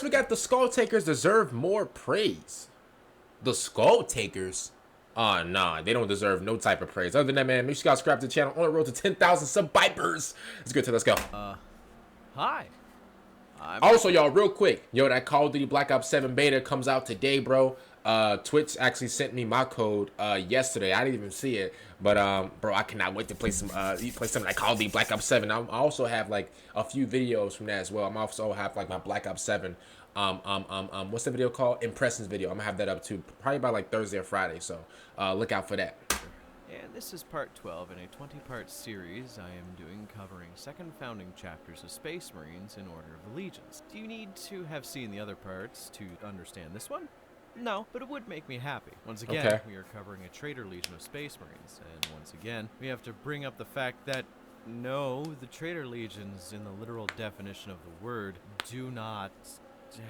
We got the Skulltakers deserve more praise. The Skulltakers? Oh, nah, they don't deserve no type of praise. Other than that, man, make sure you guys subscribe to the channel. On the road to 10,000 subscribers. It's good to let's go. Hi. Also, y'all, real quick, yo, that Call of Duty Black Ops 7 beta comes out today, bro. Twitch actually sent me my code yesterday. I didn't even see it, but bro, I cannot wait to play some like Call of Duty Black Ops 7. I also have like a few videos from that as well. I'm also have like my Black Ops 7 what's the video called? Impressions video. I'm gonna have that up too, probably by like Thursday or Friday. So look out for that. And this is part 12 in a 20-part series I am doing covering second founding chapters of Space Marines in order of allegiance. Do you need to have seen the other parts to understand this one? No, but it would make me happy. Once again, Okay. We are covering a traitor legion of Space Marines, and once again, we have to bring up the fact that no, the traitor legions, in the literal definition of the word, do not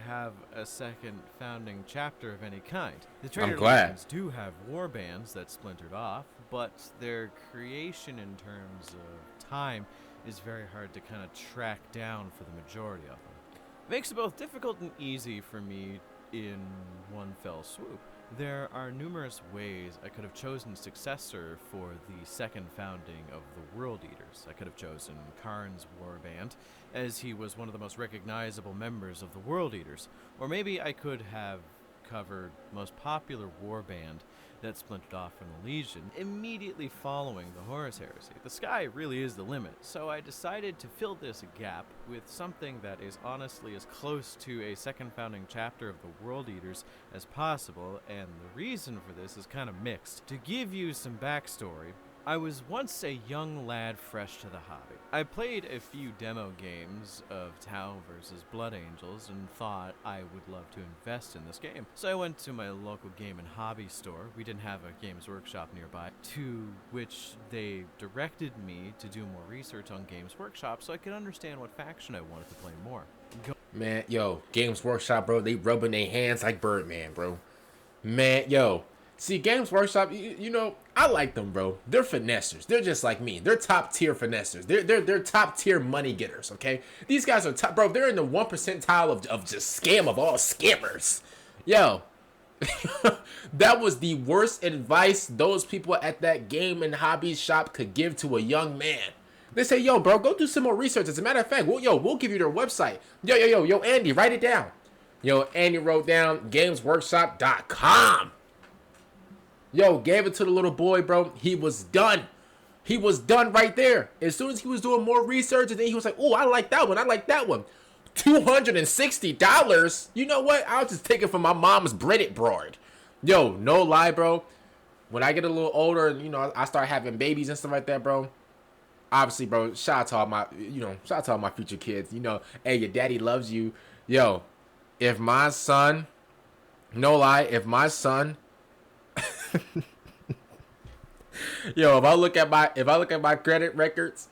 have a second founding chapter of any kind. The traitor legions do have war bands that splintered off, but their creation in terms of time is very hard to kind of track down for the majority of them. It makes it both difficult and easy for me in one fell swoop. There are numerous ways I could have chosen successor for the second founding of the World Eaters. I could have chosen Karn's warband, as he was one of the most recognizable members of the World Eaters. Or maybe I could have covered most popular warband that splintered off from the Legion immediately following the Horus heresy. The sky really is the limit, so I decided to fill this gap with something that is honestly as close to a second founding chapter of the World Eaters as possible, and the reason for this is kind of mixed. To give you some backstory, I was once a young lad fresh to the hobby. I played a few demo games of Tau vs. Blood Angels and thought I would love to invest in this game. So I went to my local game and hobby store. We didn't have a Games Workshop nearby, to which they directed me to do more research on Games Workshop so I could understand what faction I wanted to play more. Man, yo, Games Workshop, bro, they rubbing their hands like Birdman, bro. Man, yo. See, Games Workshop, you know, I like them, bro. They're finessers. They're just like me. They're top tier finessers. They're top tier money getters, okay? These guys are top, bro. They're in the 1 percentile of just scam of all scammers. Yo, that was the worst advice those people at that game and hobby shop could give to a young man. They say, yo, bro, go do some more research. As a matter of fact, we'll give you their website. Yo, Andy, write it down. Yo, Andy wrote down gamesworkshop.com. Yo, gave it to the little boy, bro. He was done. He was done right there. As soon as he was doing more research, and then he was like, oh, I like that one. I like that one. $260? You know what? I'll just take it from my mom's breaded broad. Yo, no lie, bro. When I get a little older, you know, I start having babies and stuff like that, bro. Obviously, bro, shout out to all my, shout out to all my future kids. You know, hey, your daddy loves you. Yo, if my son, no lie, if my son, yo, if I look at my credit records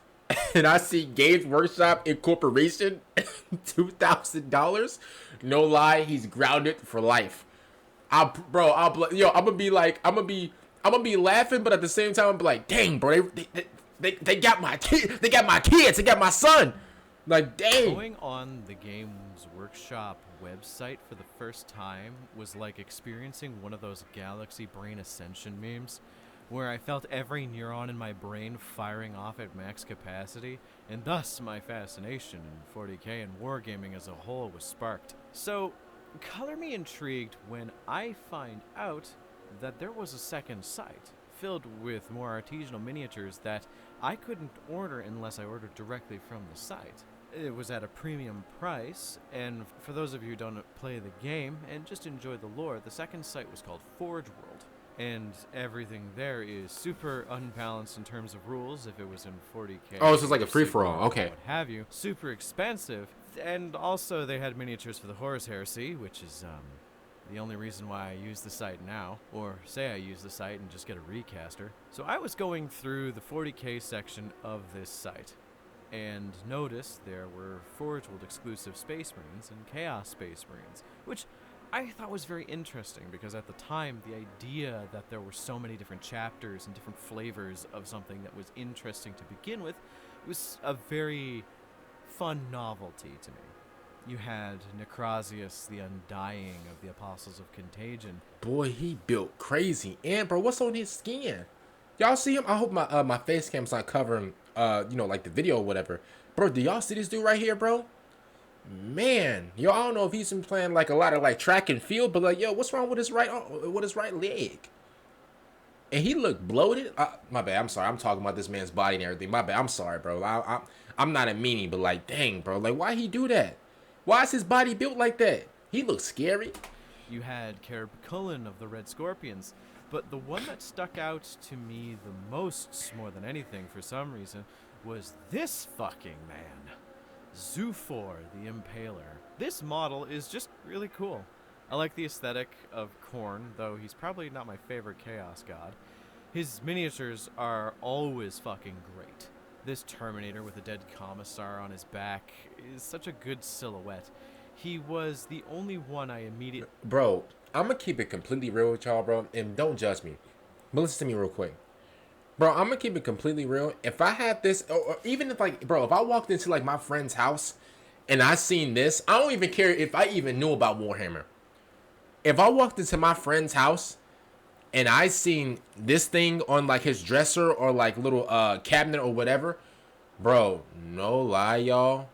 and I see Games Workshop Incorporation, $2,000, no lie, he's grounded for life. I'm gonna be laughing, but at the same time, I'm like, dang, bro, they got my kids, they got my son. Like, dang. Going on the Games Workshop website for the first time was like experiencing one of those Galaxy Brain Ascension memes, where I felt every neuron in my brain firing off at max capacity, and thus my fascination in 40k and wargaming as a whole was sparked. So, color me intrigued when I find out that there was a second site, filled with more artisanal miniatures that I couldn't order unless I ordered directly from the site. It was at a premium price, and for those of you who don't play the game and just enjoy the lore, the second site was called Forge World, and everything there is super unbalanced in terms of rules. If it was in 40k, Oh, this is like a free-for-all. Okay. What have you? Super expensive, and also they had miniatures for the Horus Heresy, which is the only reason why I use the site now, or say I use the site and just get a recaster. So I was going through the 40k section of this site, and noticed there were Forge World exclusive Space Marines and Chaos Space Marines, which I thought was very interesting because at the time, the idea that there were so many different chapters and different flavors of something that was interesting to begin with was a very fun novelty to me. You had Necrosius, the Undying of the Apostles of Contagion. Boy, he built crazy. And bro, what's on his skin? Y'all see him? I hope my face cam's not covering like the video or whatever. Bro, do y'all see this dude right here, bro? Man, yo, I don't know if he's been playing like a lot of like track and field, but like, yo, what's wrong with his right leg? And he looked bloated. My bad. I'm sorry. I'm talking about this man's body and everything. My bad. I'm sorry, bro. I'm not a meanie, but like, dang, bro. Like, why he do that? Why is his body built like that? He looks scary. You had Carib Cullen of the Red Scorpions, but the one that stuck out to me the most, more than anything, for some reason, was this fucking man. Zoofor the Impaler. This model is just really cool. I like the aesthetic of Khorne, though he's probably not my favorite Chaos God. His miniatures are always fucking great. This Terminator with a dead Commissar on his back is such a good silhouette. He was the only one I immediately... Bro, I'm gonna keep it completely real with y'all, bro, and don't judge me. But listen to me real quick. Bro, I'm gonna keep it completely real. If I had this, or even if like, bro, if I walked into like my friend's house and I seen this, I don't even care if I even knew about Warhammer. If I walked into my friend's house and I seen this thing on like his dresser or like little cabinet or whatever, bro, no lie, y'all.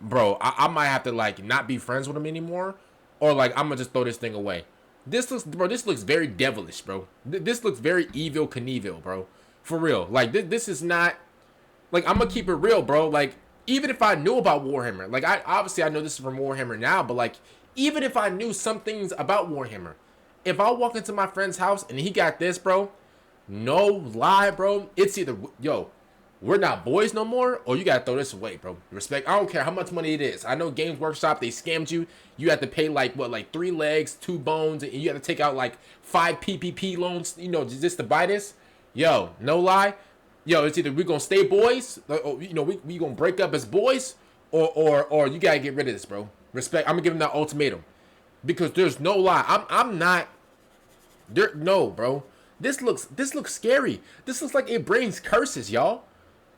Bro, I might have to like not be friends with him anymore, or like I'm gonna just throw this thing away. This looks very devilish, bro. This looks very evil Knievel, bro. For real. Like this is not like, I'm gonna keep it real, bro. Like, even if I knew about Warhammer, like I know this is from Warhammer now, but like even if I knew some things about Warhammer, if I walk into my friend's house and he got this, bro, no lie, bro, it's either, yo, we're not boys no more, or you gotta throw this away, bro. Respect. I don't care how much money it is. I know Games Workshop, they scammed you. You have to pay like what, like 3 legs, 2 bones, and you have to take out like 5 PPP loans, just to buy this. Yo, no lie. Yo, it's either we gonna stay boys, or we gonna break up as boys, or you gotta get rid of this, bro. Respect. I'm gonna give him that ultimatum, because there's no lie. I'm not. There, no, bro. This looks scary. This looks like it brings curses, y'all.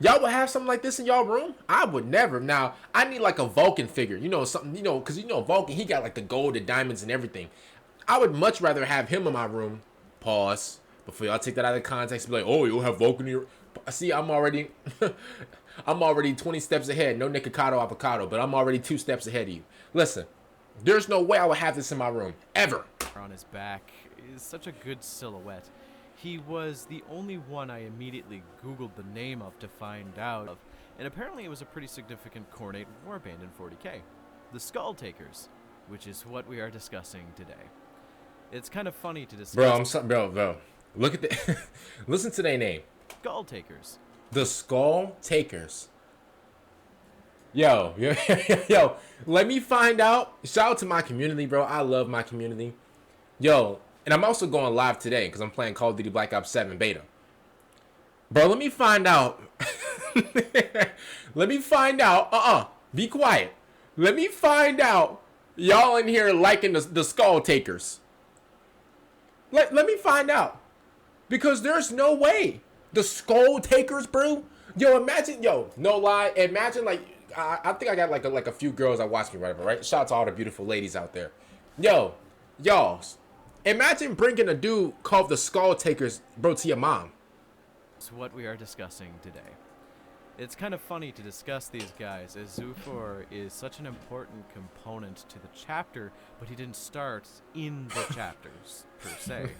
Y'all would have something like this in y'all room? I would never. Now, I need like a Vulcan figure. Something, because Vulcan, he got like the gold, the diamonds, and everything. I would much rather have him in my room. Pause. Before y'all take that out of context and be like, oh, you'll have Vulcan in your... See, I'm already 20 steps ahead. No Nikocado avocado, but I'm already 2 steps ahead of you. Listen, there's no way I would have this in my room. Ever. On his back is such a good silhouette. He was the only one I immediately Googled the name of to find out of, and apparently it was a pretty significant Khornate warband in 40k. The Skulltakers, which is what we are discussing today. It's kind of funny to discuss... Bro. Look at the... Listen to their name. Skulltakers. The Skulltakers. Yo, let me find out. Shout out to my community, bro. I love my community. Yo, and I'm also going live today because I'm playing Call of Duty Black Ops 7 beta. Bro, let me find out. Be quiet. Let me find out y'all in here liking the Skulltakers. Let me find out. Because there's no way. The Skulltakers, bro. Yo, imagine, no lie. Imagine, like, I think I got like a few girls that watch me, whatever, right? Shout out to all the beautiful ladies out there. Yo, y'all, imagine bringing a dude called the Skulltakers, bro, to your mom. It's what we are discussing today. It's kind of funny to discuss these guys, as Zoofor is such an important component to the chapter, but he didn't start in the chapters, per se.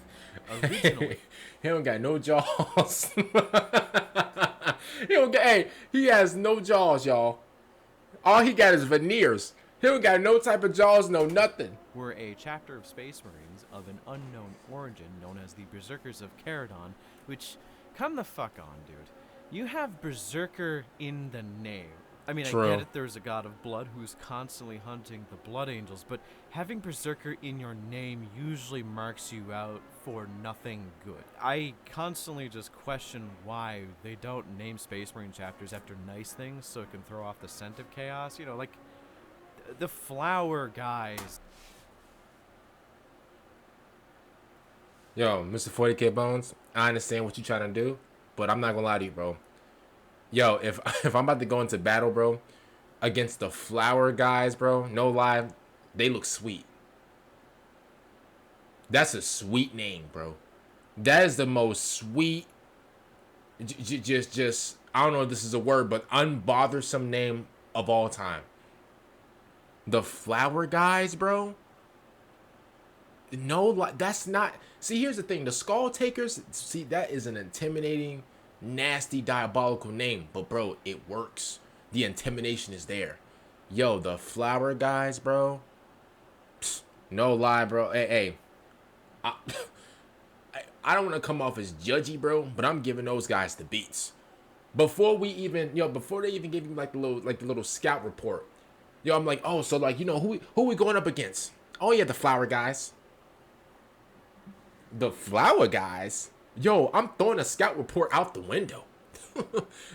Originally. He don't got no jaws. He has no jaws, y'all. All he got is veneers. He don't got no type of jaws, no nothing. We're a chapter of Space Marines of an unknown origin known as the Berserkers of Caradon, which, come the fuck on, dude. You have Berserker in the name. I mean, True. I get it, there's a god of blood who's constantly hunting the Blood Angels, but having Berserker in your name usually marks you out for nothing good. I constantly just question why they don't name Space Marine chapters after nice things so it can throw off the scent of chaos. Like the flower guys. Yo, Mr. 40K Bones, I understand what you're trying to do, but I'm not gonna lie to you, bro. Yo, if I'm about to go into battle, bro, against the flower guys, bro. No lie, they look sweet. That's a sweet name, bro. That is the most sweet, just I don't know if this is a word, but unbothersome name of all time. The flower guys, bro. No, that's not. See, here's the thing: the Skulltakers. See, that is an intimidating, nasty, diabolical name. But bro, it works. The intimidation is there. Yo, the flower guys, bro. Psst, no lie, bro. Hey, I, I don't want to come off as judgy, bro, but I'm giving those guys the beats. Before they even give me like the little scout report. Yo, I'm like, oh, so like, who we going up against? Oh yeah, the flower guys. The flower guys? Yo, I'm throwing a scout report out the window.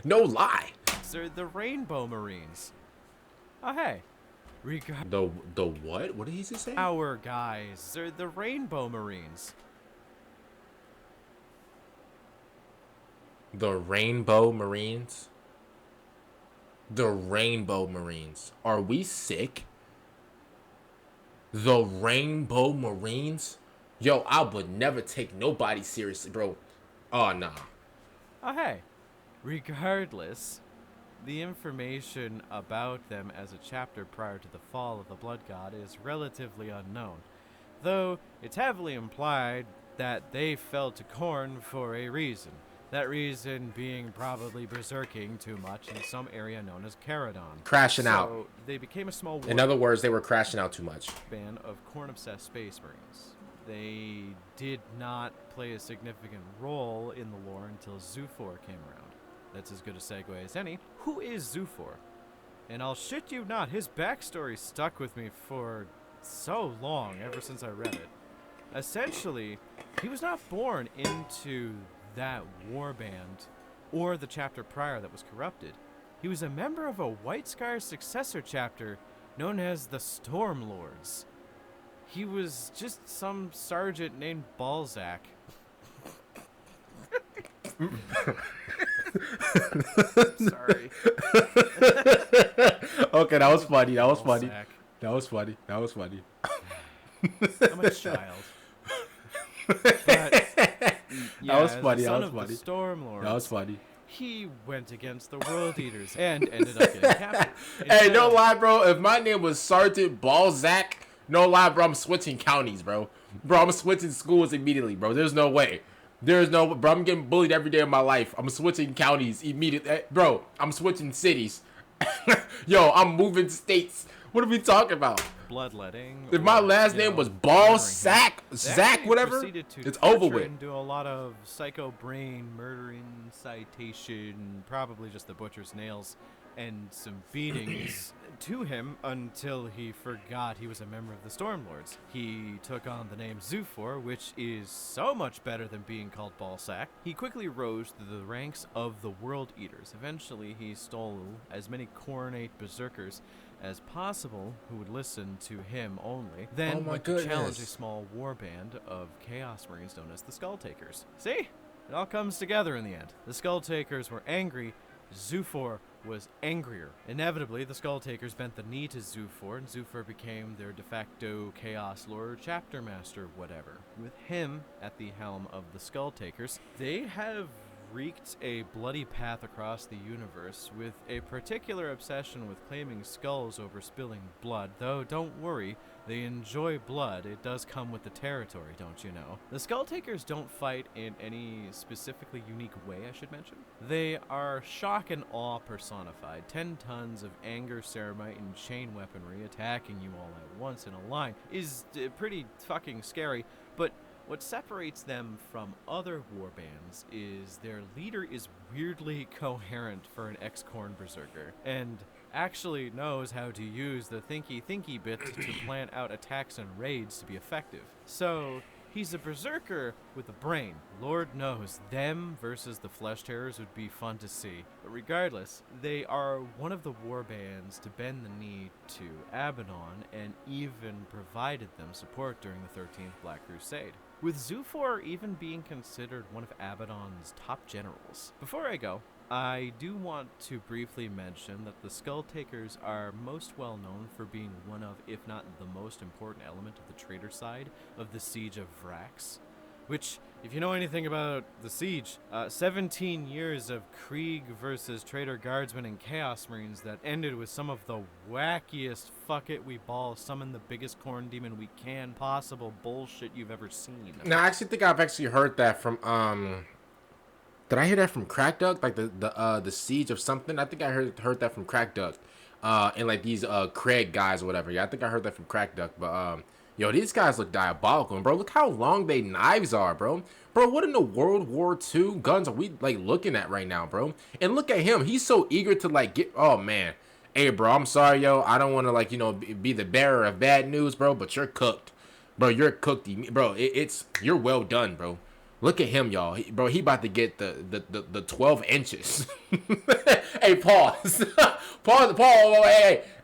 No lie. They're the Rainbow Marines. Oh, hey. The what? What did he just say? Our guys. They're the Rainbow Marines. The Rainbow Marines? The Rainbow Marines. Are we sick? The Rainbow Marines? Yo, I would never take nobody seriously, bro. Oh, nah. Oh, hey. Regardless, the information about them as a chapter prior to the fall of the Blood God is relatively unknown, though it's heavily implied that they fell to Khorne for a reason. That reason being probably berserking too much in some area known as Caradon. Crashing out. So they became a small In other words, they were crashing out too much. Band of Khorne-obsessed Space Marines. They did not play a significant role in the lore until Zhufor came around. That's as good a segue as any. Who is Zhufor? And I'll shit you not, his backstory stuck with me for so long, ever since I read it. Essentially, he was not born into that warband or the chapter prior that was corrupted. He was a member of a White Scar's successor chapter known as the Stormlords. He was just some sergeant named Balzac. Sorry. Okay, that was funny. That was funny. Balzac. That was funny. That was funny. I'm a child. But, That was funny. Son That of was the Stormlords. That was funny. He went against the World Eaters and ended up getting captured. Hey, no lie, bro. If my name was Sergeant Balzac, no lie, bro, I'm switching counties, bro. Bro, I'm switching schools immediately, bro. There's no way. Bro, I'm getting bullied every day of my life. I'm switching counties immediately. Bro, I'm switching cities. Yo, I'm moving states. What are we talking about? Bloodletting. If my last name was Balzac, Zach, whatever, it's over with. And do a lot of psycho brain murdering, citation, probably just the butcher's nails, and some beatings to him until he forgot he was a member of the Stormlords. He took on the name Zhufor, which is so much better than being called Balzac. He quickly rose to the ranks of the World Eaters. Eventually, he stole as many Khornate berserkers as possible who would listen to him only. Then went to challenge a small warband of Chaos Marines known as the Skulltakers. See? It all comes together in the end. The Skulltakers were angry. Zhufor was angrier. Inevitably, the Skulltakers bent the knee to Zhufor, and Zhufor became their de facto Chaos Lord, chapter master, whatever. With him at the helm of the Skulltakers, they have wreaked a bloody path across the universe with a particular obsession with claiming skulls over spilling blood, though don't worry, they enjoy blood. It does come with the territory, don't you know? The Skulltakers don't fight in any specifically unique way, I should mention. They are shock and awe personified. 10 tons of anger, ceramite, and chain weaponry attacking you all at once in a line is pretty fucking scary, but what separates them from other warbands is their leader is weirdly coherent for an ex-Khorne berserker, and actually knows how to use the thinky bit to plan out attacks and raids to be effective. So, he's a berserker with a brain. Lord knows, them versus the flesh terrors would be fun to see. But regardless, they are one of the warbands to bend the knee to Abaddon and even provided them support during the 13th Black Crusade, with Zhufor even being considered one of Abaddon's top generals. Before I go, I do want to briefly mention that the Skulltakers are most well known for being one of, if not the most important element of the traitor side of the Siege of Vraks. Which, if you know anything about the siege, 17 years of Krieg versus traitor guardsmen and chaos marines that ended with some of the wackiest fuck it we ball summon the biggest corn demon we can possible bullshit you've ever seen. Now, I actually think I've actually heard that from did I hear that from Crack Duck? Like the siege of something? I think I heard that from Crack Duck. And like these Craig guys or whatever. Yeah, I think I heard that from Crack Duck. But yo, these guys look diabolical, bro. Look how long they knives are, bro. Bro, what in the World War II guns are we like looking at right now, bro? And look at him. He's so eager to like get. Oh man, hey, bro. I'm sorry, yo. I don't want to like be the bearer of bad news, bro. But you're cooked, bro. You're cooked, bro. It's you're well done, bro. Look at him, y'all. Bro, he about to get the 12 inches. Hey, pause. Pause.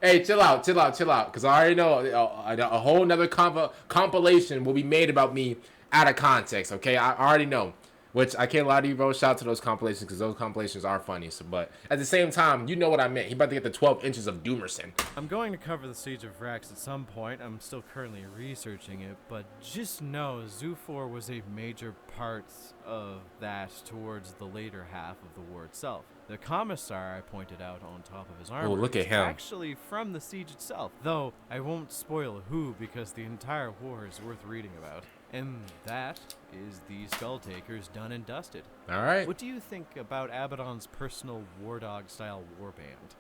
Hey, chill out. Because I already know a whole nother compilation will be made about me out of context, okay? I already know. Which, I can't lie to you, bro. Shout out to those compilations, because those compilations are funny. So, but at the same time, you know what I meant. He about to get the 12 inches of Doomerson. I'm going to cover the Siege of Vraks at some point. I'm still currently researching it, but just know Zoofor was a major part of that towards the later half of the war itself. The commissar I pointed out on top of his armor look at is him. actually from the siege itself, though I won't spoil who because the entire war is worth reading about. And that is the Skulltakers done and dusted. All right. What do you think about Abaddon's personal war dog style warband?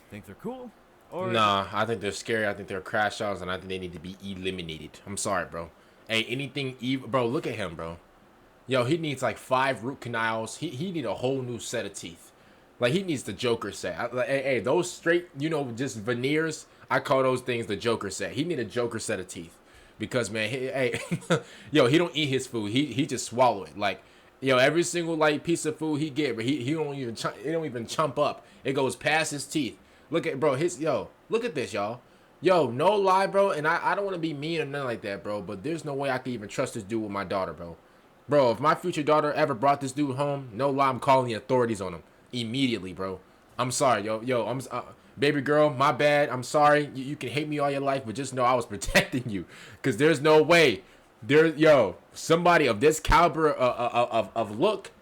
Think they're cool? Or Nah, I think they're scary. I think they're crash outs, and I think they need to be eliminated. I'm sorry, bro. Hey, anything evil, bro. Look at him, bro. Yo, he needs like 5 root canals. He need a whole new set of teeth. Like he needs the Joker set. Hey, those straight, just veneers. I call those things the Joker set. He need a Joker set of teeth. Because man, yo, he don't eat his food. He just swallow it. Like, yo, every single like piece of food he get, but he don't even it don't even chump up. It goes past his teeth. Look at bro, look at this, y'all. Yo, no lie, bro. And I don't want to be mean or nothing like that, bro. But there's no way I can even trust this dude with my daughter, bro. Bro, if my future daughter ever brought this dude home, no lie, I'm calling the authorities on him immediately, bro. I'm sorry, yo. Baby girl, my bad. I'm sorry. You can hate me all your life, but just know I was protecting you. Because there's no way. Somebody of this caliber of look.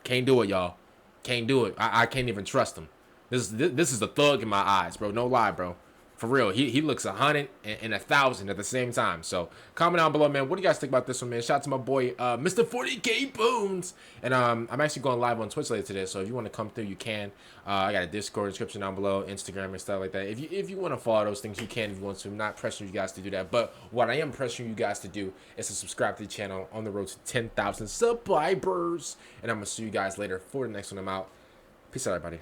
Can't do it, y'all. Can't do it. I can't even trust him. This is a thug in my eyes, bro. No lie, bro. For real. He looks 100 and 1,000 at the same time. So comment down below, man. What do you guys think about this one, man? Shout out to my boy, Mr. 40K Boons. And I'm actually going live on Twitch later today. So if you want to come through, you can. I got a Discord description down below, Instagram and stuff like that. If you want to follow those things, you can if you want to. I'm not pressuring you guys to do that. But what I am pressuring you guys to do is to subscribe to the channel on the road to 10,000 subscribers. And I'm going to see you guys later for the next one I'm out. Peace out, everybody.